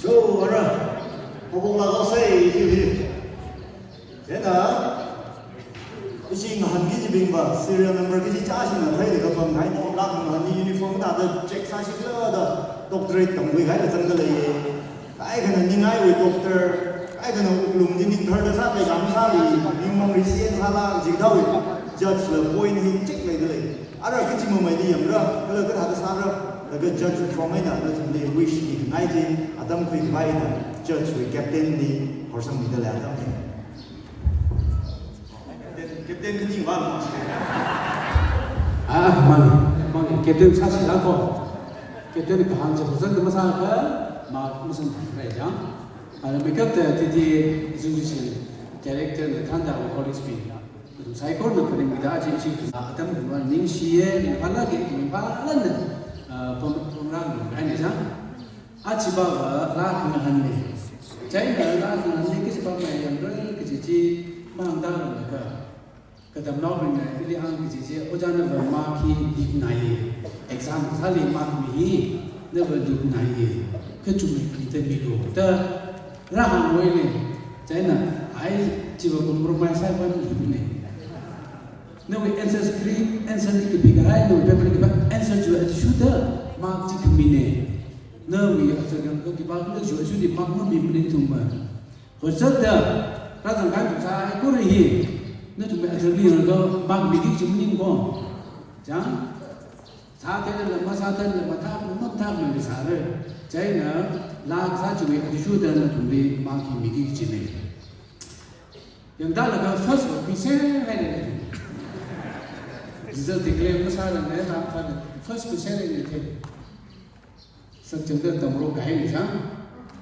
就这，我讲那个谁就是，现在，一些韩国这边吧，serial number 这些家庭呢，他这个分开的，那个韩国 uniform 那的 check 啥些个的，doctor 等会开的真的嘞，哎，可能你爱为 doctor，哎，可能龙井林头的啥的，咱们啥的，民盟的县啥啦，这个到位，judge 了 point 去 check 来的嘞，啊，这个什么没的样子，那个他的啥的。那个 judge 方面呢，那从的 wish 的那些，啊，他们可以拍的 judge 为 captain 的，好像没得两张的。captain 肯定完了。啊，mana captain saksi lakukan. Captain kahan jabatan tu masa apa? Masa apa ya? Ada makeup tadi institution character ni tanda recording speed. Saya kau nak kena minta aja sih. Ada mana ningsiye, mana ke, mana ni? Pemerang ini saja. Aci bawa lah kenahan ni. Jadi lah kenahan ni kesempatan yang berani kecil mandang mereka. Kadang nak mereka ini ang kecil. Ojan bermaki dignai. Exam kali maki never dignai. Kecuma kita milu. Dah rahang ini. Jadi ai ciba kompromi saya pun ini. Nawi answer script, answer ni kebigai, nawi paper ni kebigai, answer juga sudah mark di kemine. Nawi answer yang kebigai tu juga sudah mark mana bimbing tu mah. Khusus dah, rasa kan saya kau ni, nawi tu answer ni orang mark bidik cuma ni kau. Jangan, saat ini lama saat ini lama tak mengisar. Jadi nak saya juga sudah nawi mark bidik cuma. Yang dah laga first bisa hari. Result declare masalah ni nak first percent ni tu. Sejarah tamro kaya ni kan.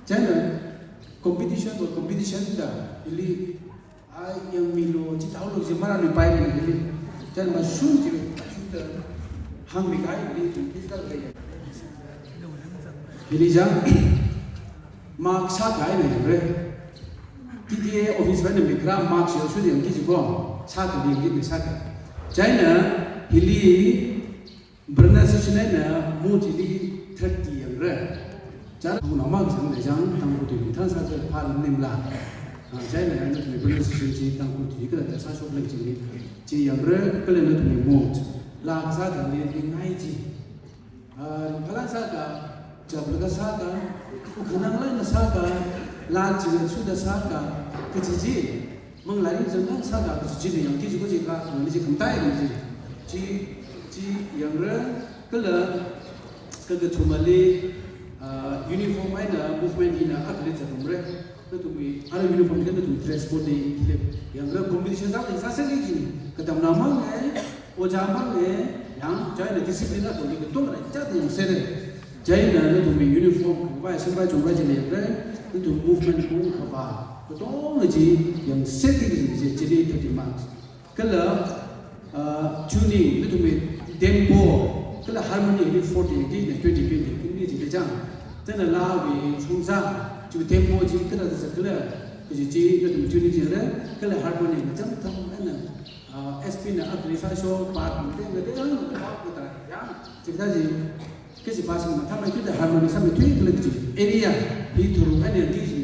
Jangan competition dah. Ini yang milu cita orang semua ni baik ni ini. Jangan masuk je sudah hang bikai ini physical kaya. Ini jangan mark sah kaya ni bre. TTA office mana mikra mark sudah yang kisi kau sah tu dia ni sah. China hili pronunciation na mo hili 30 yang re. Cara nama kita ni jangan tangguh tu. Thang sahaja hal ni lah. China ni pronunciation je tangguh tu. Kita dah sahut lagi je. Je yang re kalau ni tu ni mo. Lah sahaja ni ingai je. Kalau sahaja jabla sahaja, kenang lain sahaja, lah je sudah sahaja kecil. Mengalami zaman sahaja kecil yang kita juga jika ni kentai ni. Yang kalau cuma le uniform ada movement ini atlet semua, itu ada uniform kita tu dress code ni. Yang competition zaman saya sendiri kata nama ni, ojaman ni, yang jadi disiplin tu ni betul lah. Jadi yang saya jadi tu uniform, sampai cuma jadi itu movement pun apa. Betul aja yang setting jadi 30 marks. Kalau tuning itu tempo, kalau harmony ini 40, ini 20, ini jadi jangan. Jangan lawi susah. Cuma tempo jadi kalau sekelah, jadi itu tuning jadi. Kalau harmony macam tahu mana SP na aplikasi show part itu yang kita yang cerita je. Kasi pasal macam itu dah harmony sampai tuning lagi area itu ada di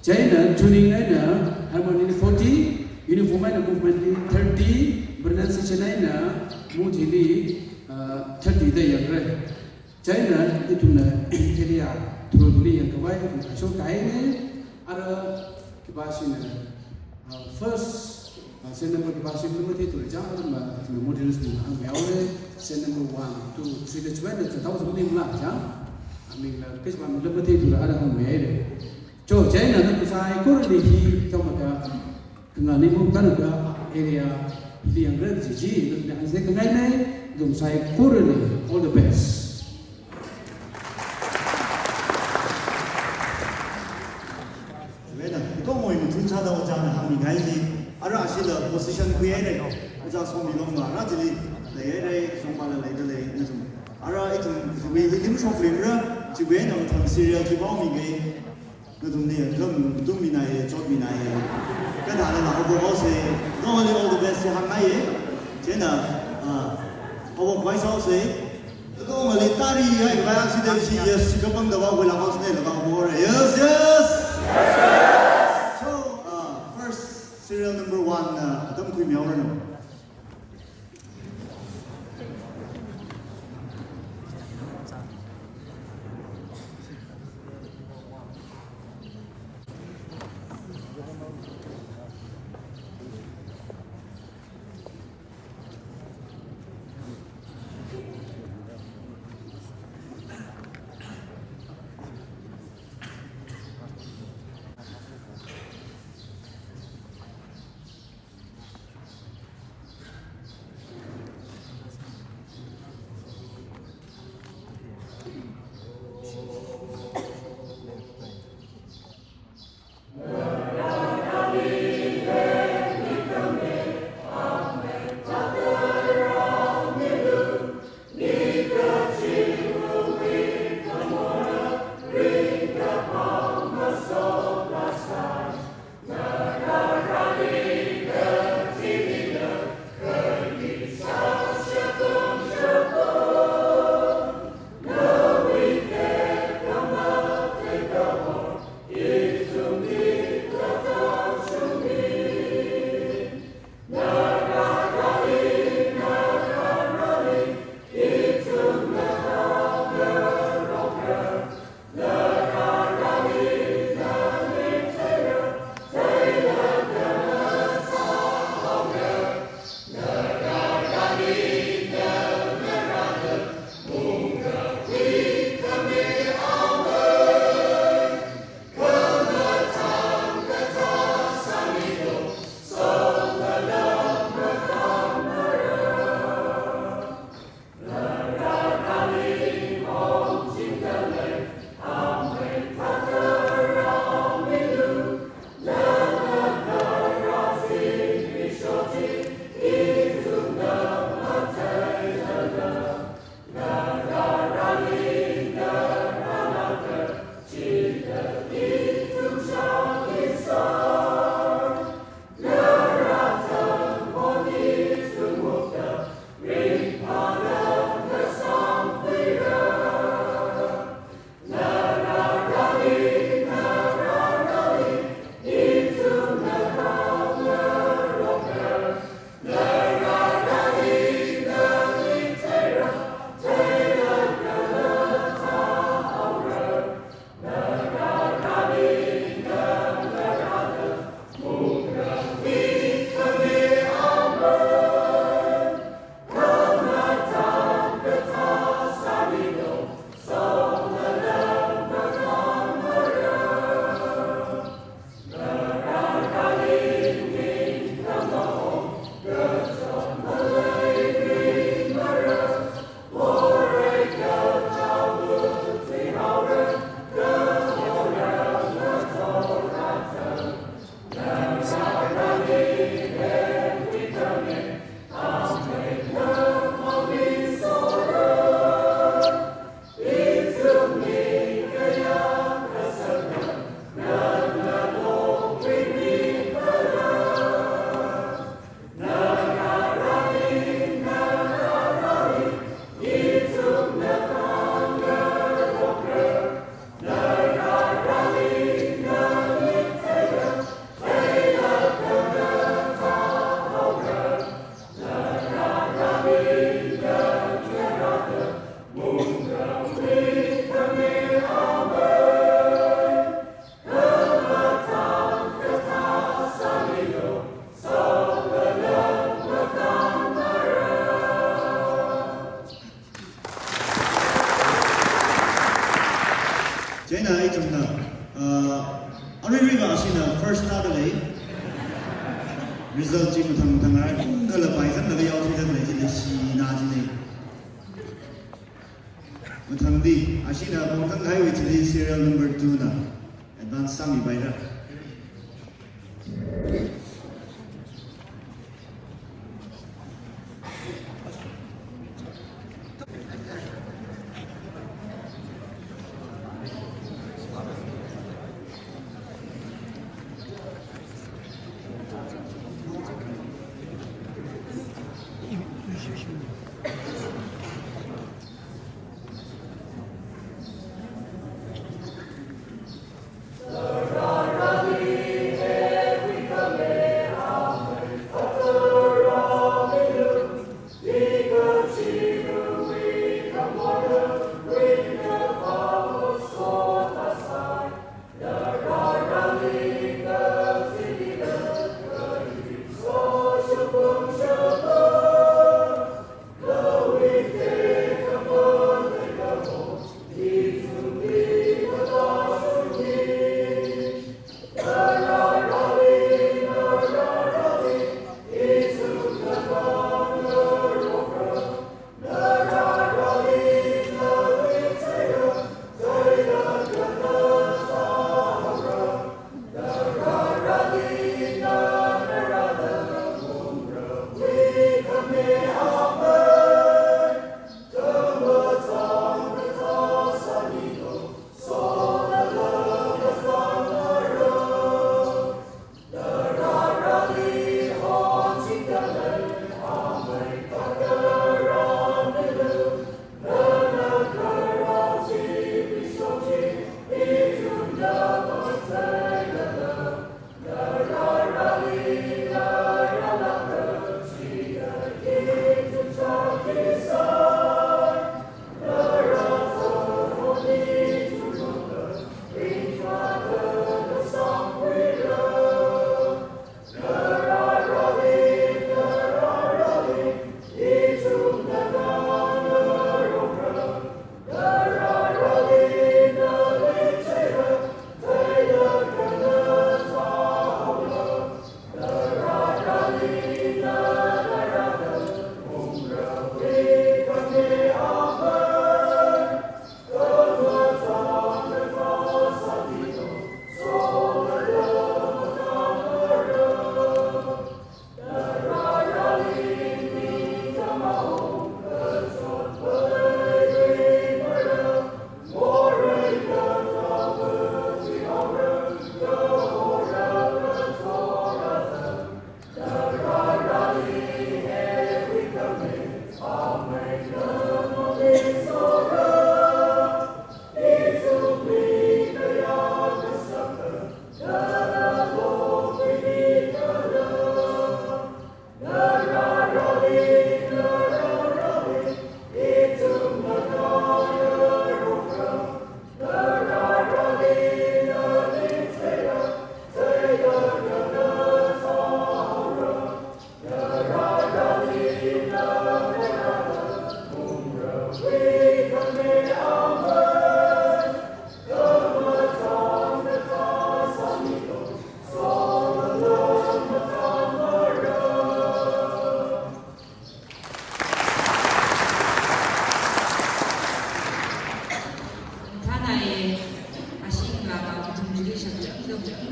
China tuning ada harmony 40, uniform ada movement 30, pronunciation ada mujili 30 dah yang re. China itu na area turun yang kawai itu so kaya ni ada kebasi na first sen number kebasi number itu jangan ada model semua anggawe sen number 1, 2, 3 dah cuba dah tahu semua ni lah jangan. Amin lah kes mana number itu ada anggawe. Jo, China tu saya kurang lagi macam apa? Kenal ni bukan ada area ini yang berjiji. Dan saya kenal ni, dum saya kurang lagi all the best. Betul, itu mau yang tujuh ada orang yang kami gaji. Ada asyik the position create ni, orang semua bilang mana jadi leh semua leh ni semua. Ada itu, we ini semua film lah, jadi orang tentang serial kita ni gay. 那种的，都米那些，做米那些，跟他的老婆好些，我的 all the best 还买耶，真的我快烧些，我们的大理还有白是的是也是个帮的话，回来好些的话，我嘞。 아시나 이 좀나 아리리가 아시나 first 나들이 result 지금 당당할 공갈라 바이산 나가 야우티는 내지 시나지네 무탕디 아시나 봉탕 하이웨이 트리 serial number 2나 advance sam이 바이라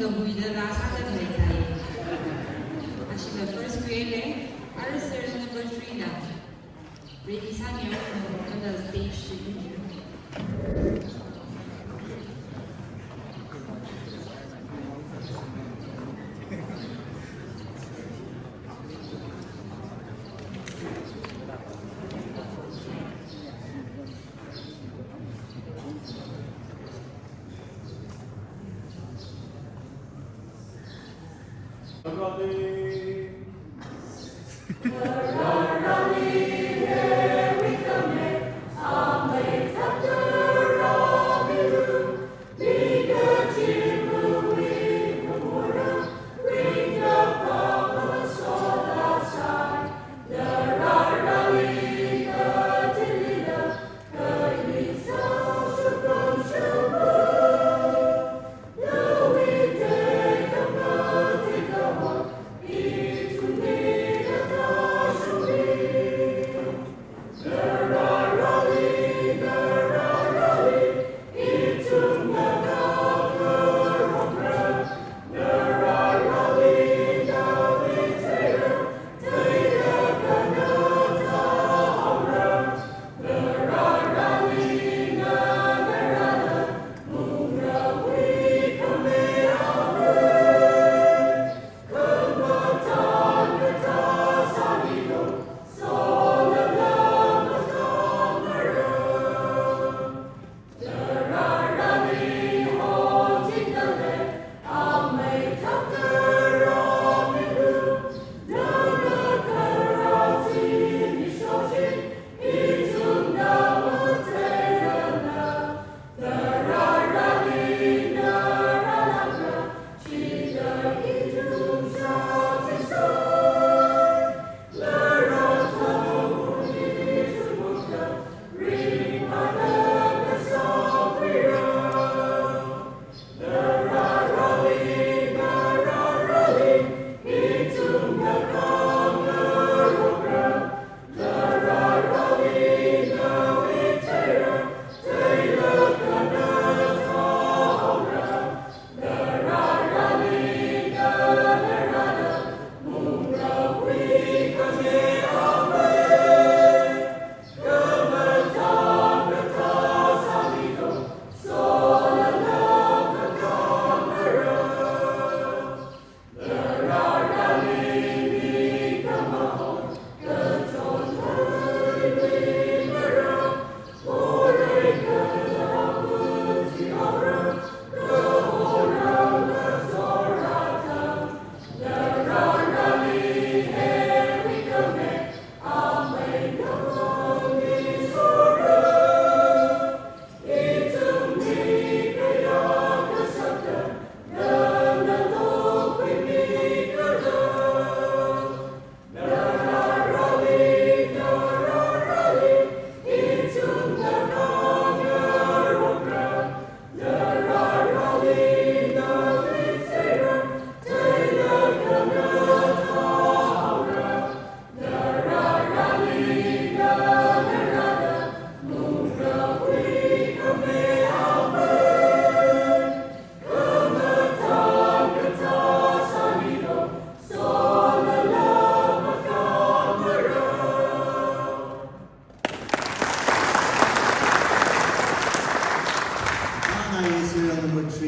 이거 무이드라 사드 대사에 아시면 first grade Alistair number 3 now. Ready Sanyo on the stage to you.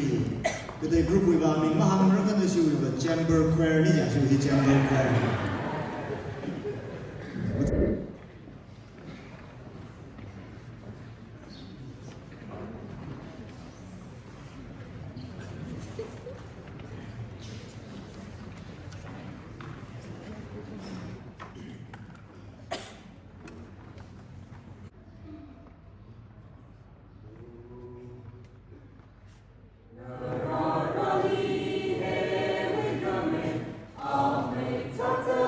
3. 그때 그룹 위가 민마 한물 건너시 위가 잼버 퀘어니 자시 위 잼버 퀘어. Ta ta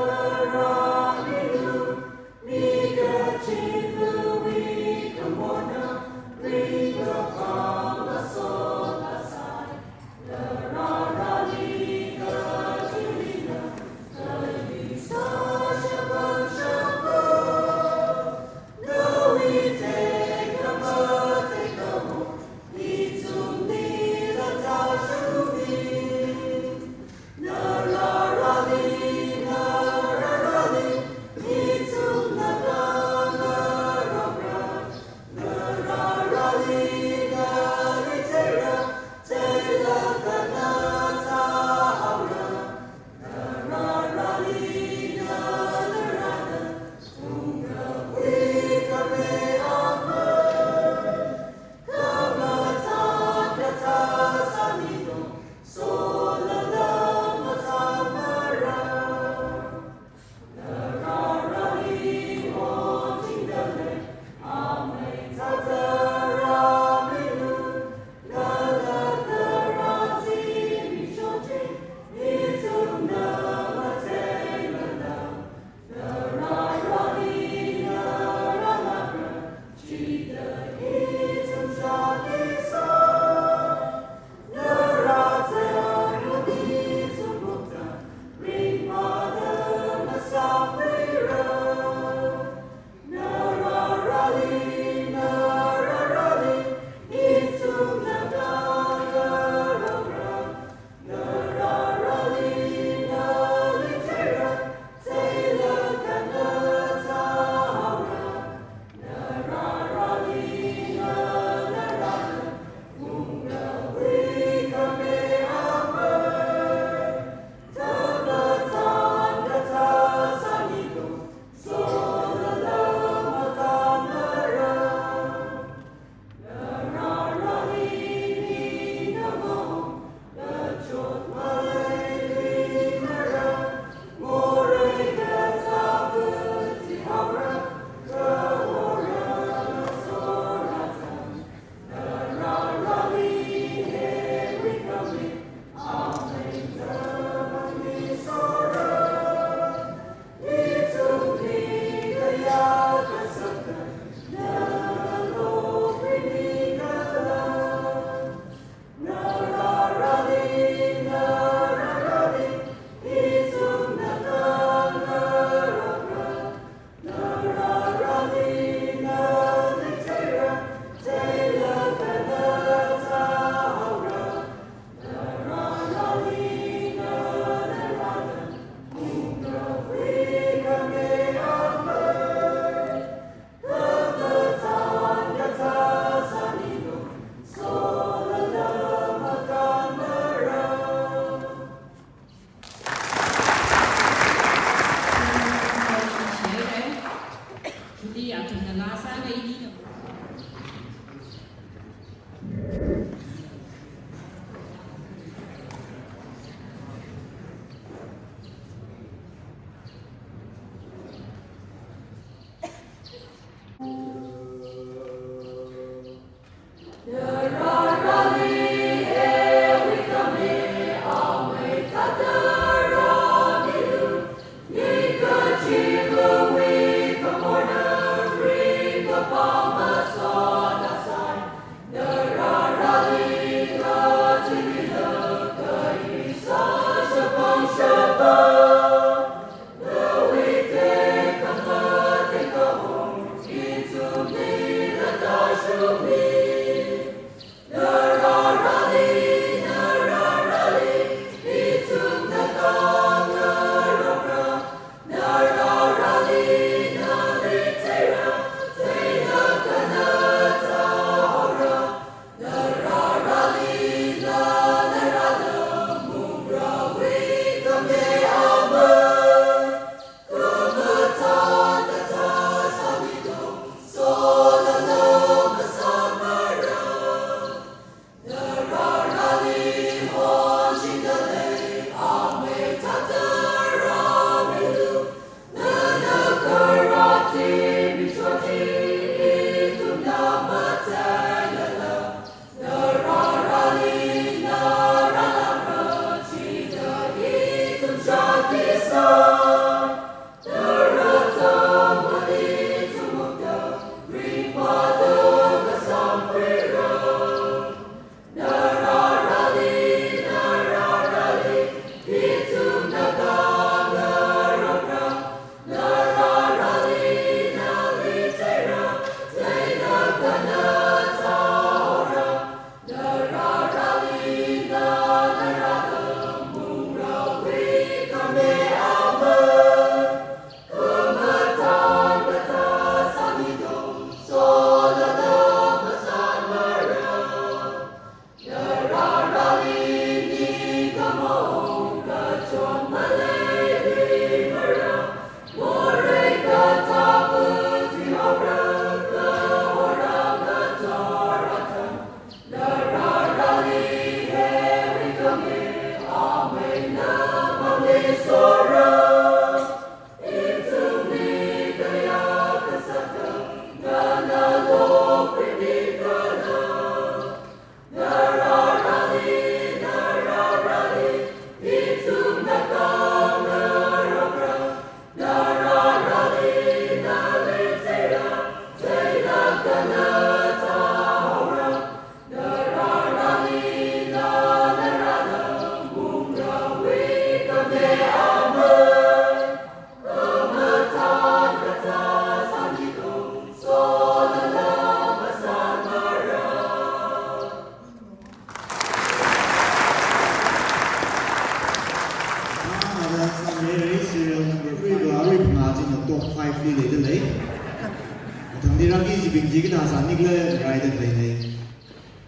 jibing jigin asa nigle rider lane.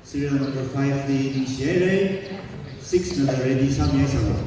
Serial number 5 di initiate 6 na ready samye sabo.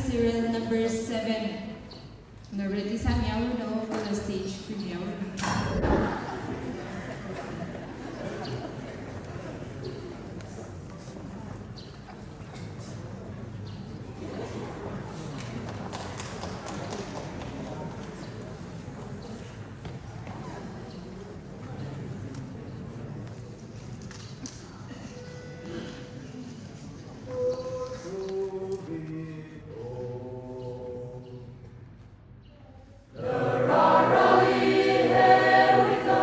Serial number 7. Ready sa Miao no for the stage premiere. Here we come.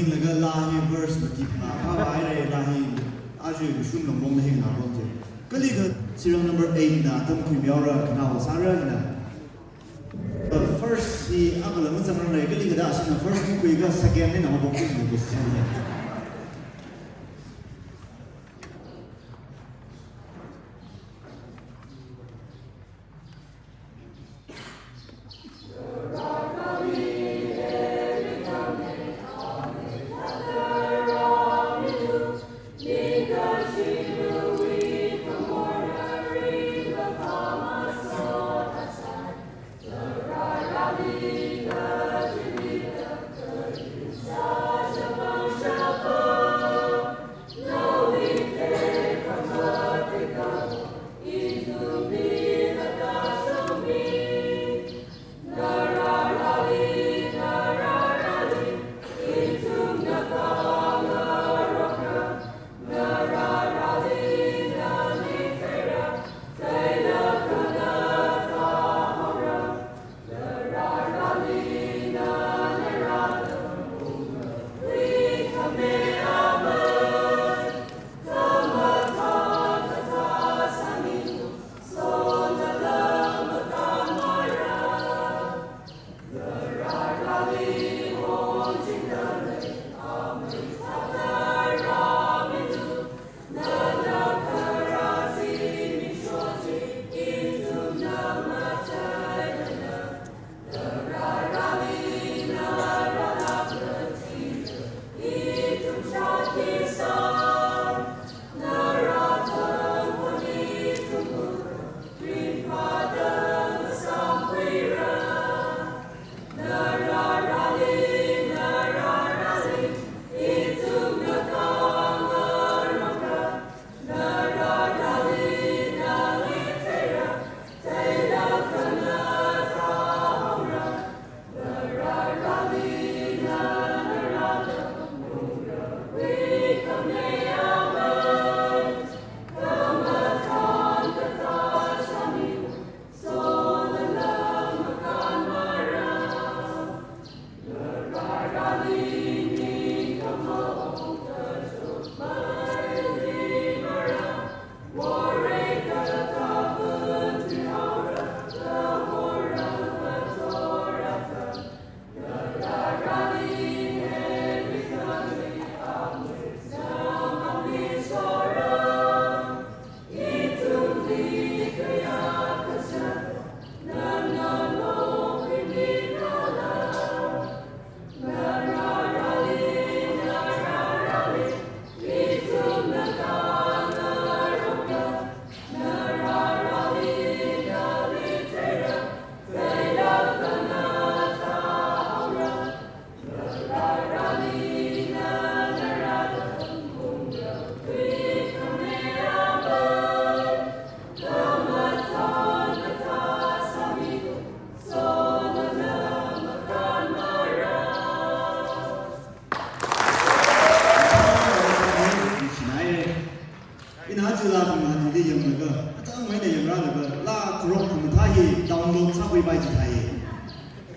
Ning laga lahi verse mati na kawa aire lahi aje shun long bong hing na bong je. Kali ka serial number 8 na tam kui miaura kana wa sara na. First si agala mun samang lai kali ka da asin first kui ka second ni na bong kui ni bus ya.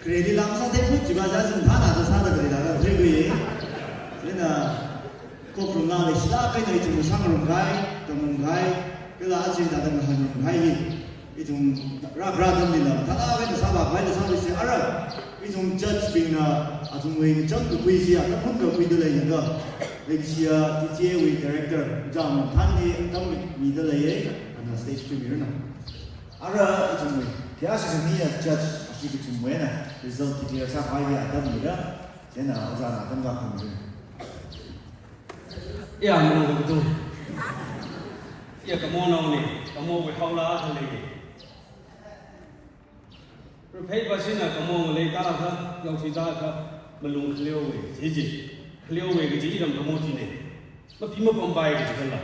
Kredi lamsa te put juga jasin thana da sada kari da thai gui lena ko krunga le sila kai nei chung sangrung gai tomung gai kela aji da dang han gai hi itung ra dam ni la thana ga sa ba gai da sa si ara itung judge bing na atung wei chang ku kui sia ta phun ka kui de le ga le sia ti che wei director jam than ni tam mi de le ye ana stage premiere na ara itung wei kya sa ni judge 이게 좀 뭐야? 리조트 뒤에서 과연 어떤이라 제가 어자나 생각하는 중. 야, 뭐 그것도. 야, 그모노니, 그모 왜 하울라 하더니. 그 페이퍼시나 그모를 따라서 역시다가 물론 클리오웨 지지. 클리오웨 그 지지랑 그모티네. 뭐 비모 범바이 그 지글라.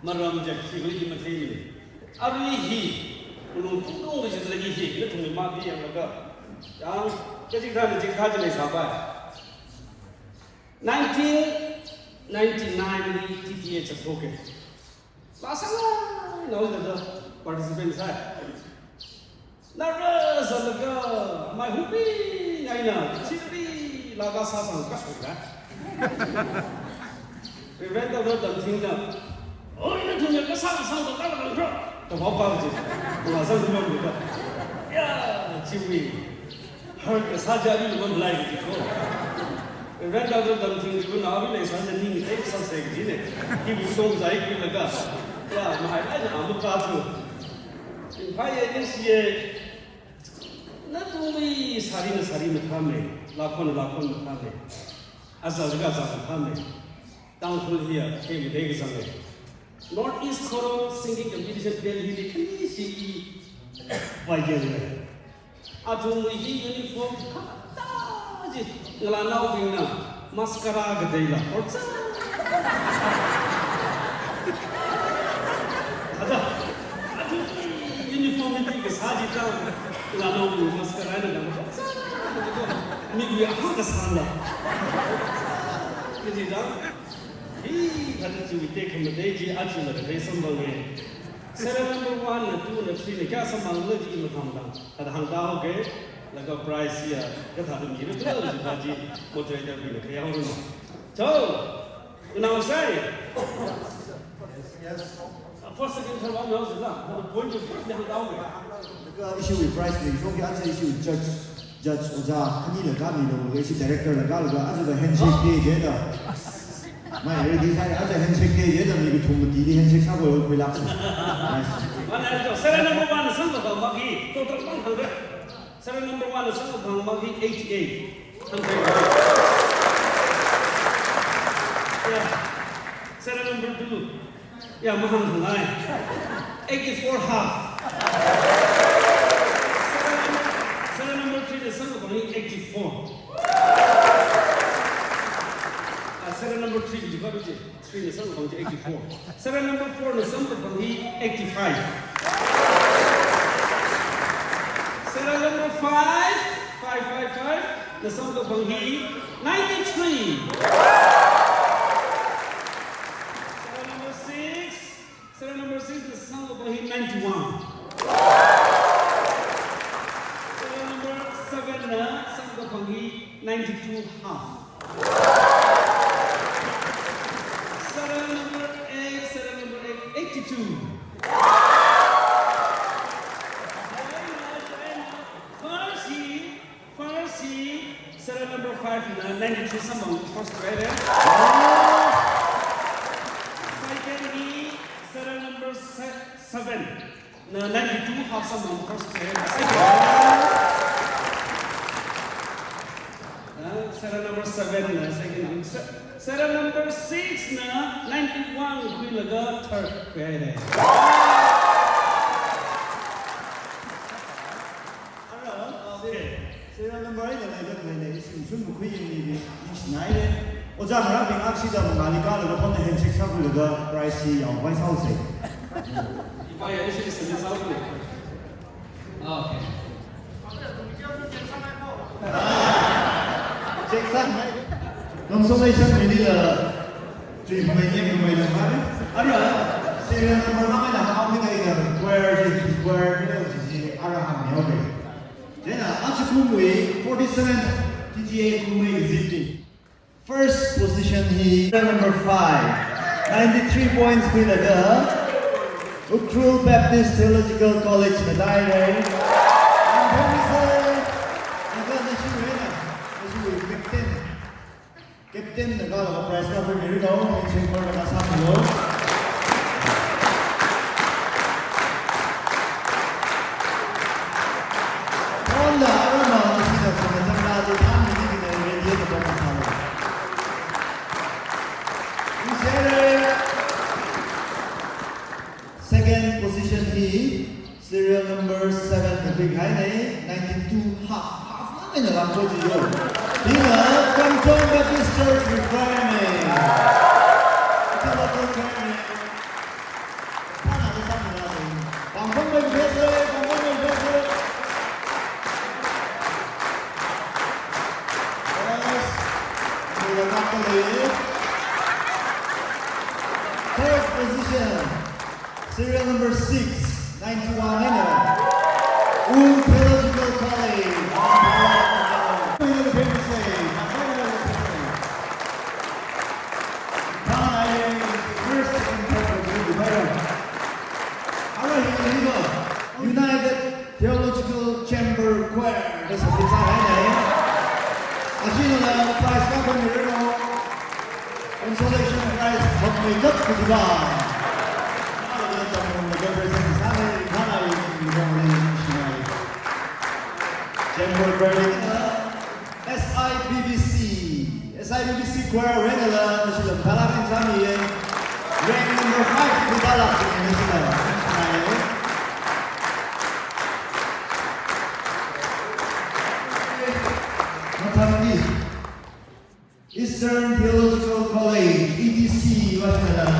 말하면 이제 시그리지 못해니. 아비히 물론 풍동 것이 들리기 이거 좀 마비야 그러니까 양 깨지가는 지금 가지는 사바 1999 TTA 접속해 라상아 나오면서 participant side 나라서 그 마이 후비 나이나 치비 라가사상 가스가 Rent out the thing now. Oh, you do the sound of the Hopper. Was a little yeah, Jimmy. Her Sajari won't like it. Rent out the thing, you know, I need to take some sex in it. He will go like in the gas. Yeah, my I'm a bathroom. In fire this year, not only Sarina Kame, Lakon Kame, as a Gaza Kame. Down through here came the exam. Northeast Choral singing competition Delhi Kisi Vajan. Atum uniform Lana Wina Mascara Gadela. Uniform is Haji Town Lana Mascara. Maybe a Hakasana. Is it done? He had to take him a day, actually, the day somebody. Serial number 1 and 2 and 3, the gas among the in the Hangdang. At Hangdang, okay, like a price here, that had to be the Haji, moderator with the Kayaru. So, now say, Yes. first second, one knows it now. The point of the Hangdang. The issue with price link, so the answer issue with Judge Oza, Kani the Gami, the director, the Galaga, other the handshake day, my ladies, I had a handshake day, the maybe to the handshake, I will relax. Serial number 1 is Santa Magi, total 100. Serial number 1 is Santa Magi, 88. Yeah. Serial number 2, yeah, Mahan 84 half. Serial number 3 is Santa Magi, 84. Serial number 3 is 3 is Santa Magi, 84. Serial number 4 is Santa Magi, 85. Serial number 5, 555, the Santa Magi, 93. Serial number 6 is Santa Magi, 91. Serial number 7, Santa Magi, 92 half. Serial number 8, 82. Farsi, serial number 5, 93, someone first grader. Second E, serial number 7, 92, half someone first grader. Serial number 7, second. Serial number 6, 91, Quilaga, third grader. Serial number 8, the issue soon be each night. Oza Harabing accident, Malika, the handshake, the price of White House. If I actually send this out, okay. Jackson, consolation, maybe the 3 million. Serial number 9, how many where Araham. Then Achakumwe, 47 TTA Kumwe existing. First position, he number 5, 93 points with the Ukrul Baptist Theological College, Madai. Captain, the God of Price Cover, here we go, and check for the Masamo. On the Arama, this is from the Tamil Second position, he, serial number 7, the big high name, 92 half in the language. Dina from John Baptist Church requirement. Third position, serial number 6, 91 Theological College. 아시는 prize company consolation prize 선물 급 구지바 SIBBC choir regular national Palakang Sami rank number 5 developed in national. Matanggi Eastern Theological College ETC Washington.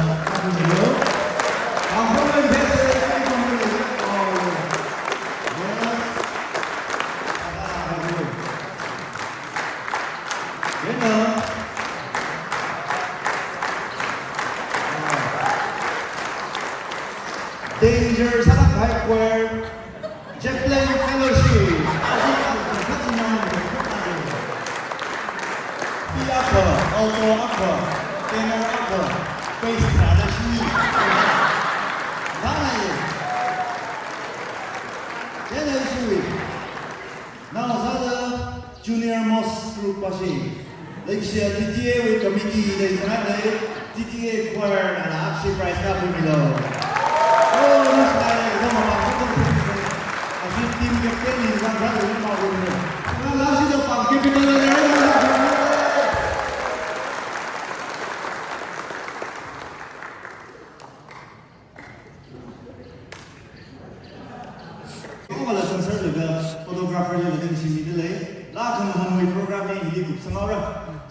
Danger Sanak High Choir Chaplain Fellowship B upper, alto upper, tenor upper, bass tradition. Now other junior most group machine. Like TTA with committee, there's another TTA choir and actually price up below. Oh, that's like I think team captain is not brother in my room. Well, last is the pumpkin people there. Kalau sensor juga fotografer juga dengan sini delay, lah kemudian programnya ini group semua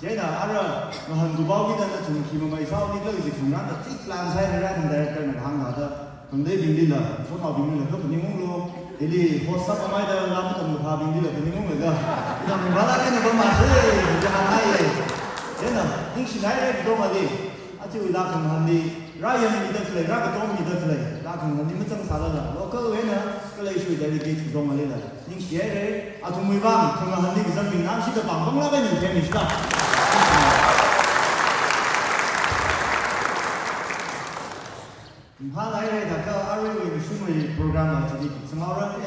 jadi ada kemudian gubau kita ada cuma kima mai sau ni lagi kemudian ada tik plan saya ada dan director nak hang ada kemudian bingdi lah, semua bingdi lah, kemudian ngulu, jadi host apa mai dah lama tu muka bingdi lah, kemudian ngulu dah, kita membalas kan bermasuk, jangan aye, jadi ni sinai kita madi, acu dah kemudian di Ryan kita kelai, rakyat orang kita kelai, lah kemudian ni macam salah lah, lokal wena kelai isu delegate kita madi lah, ni siapa, acu muibang kemudian ni bisa binang sih ke bangkong lah kan yang finish dah. Hal lain ada ke arwah yang semua program jadi semua orang